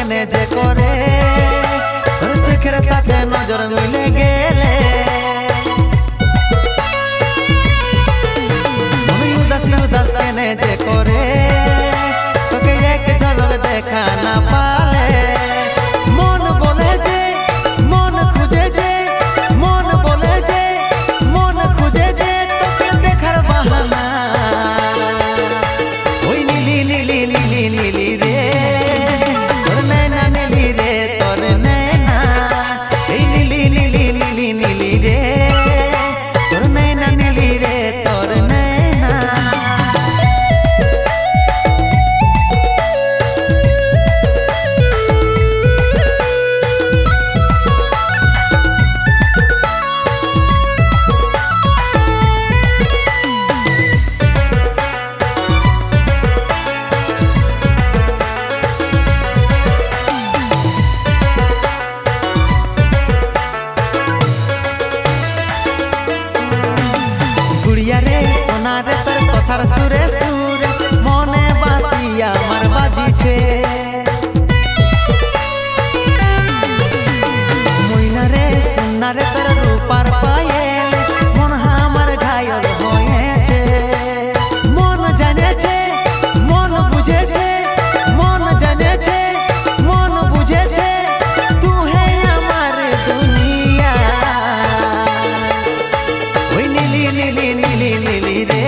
কেনে যে করে তোর চোখের সাথে নজর মিলে গেলে মনে উদাস উদাস কেনে যে করে তোকে এক ঝলক দেখা না পালে মন বলে যে মন খুঁজে যে মন বলে যে মন খুঁজে যে তোকে দেখার বাহানা ওই নীলি নীলি নীলি নীলি রে তোর নैना নীলি রে তোর नैना এই নীলি নীলি নীলি নীলি রে তোর नैना নীলি রে তোর नैना गुड़िया रे सोना रे तोर कथार सुरे सुरे मने बासिया मार बाजी छे मोइना रे सोना रे तोर रूपार पायल मन हामार घायल होयेछे मन जानेछे मन बुझेछे मन जानेछे मन बुझेछे तू है आमार दुनिया ওই নীলি নীলি নীলি নীলি রে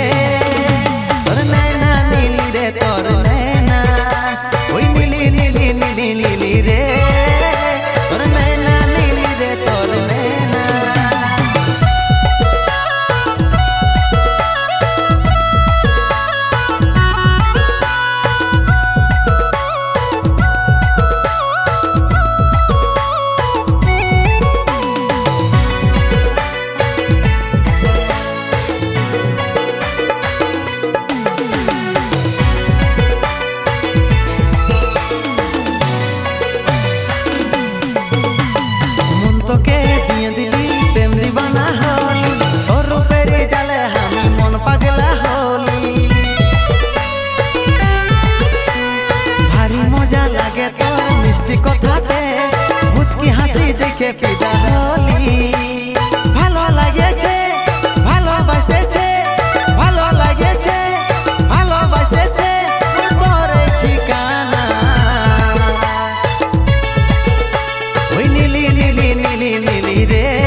তোর नैना নীলি রে তোর नैना ওই নীলি নীলি নীলি নীলি রে তোর नैना নীলি রে তোর नैना তোকে দিয়ে দিলি প্রেম দিবানা হলি তোর রূপের জালে আমি মন পাগলা হলি ভারী মজা লাগে তোর মিষ্টি কথাতে মুচকি হাসি দেখে ফিদা হলি ভালো লাগেছে ভালোবাসেছে ভালো লাগেছে ভালোবাসেছে তোর ঠিকানা ওই নীলি নীলি নীলি নীলি রে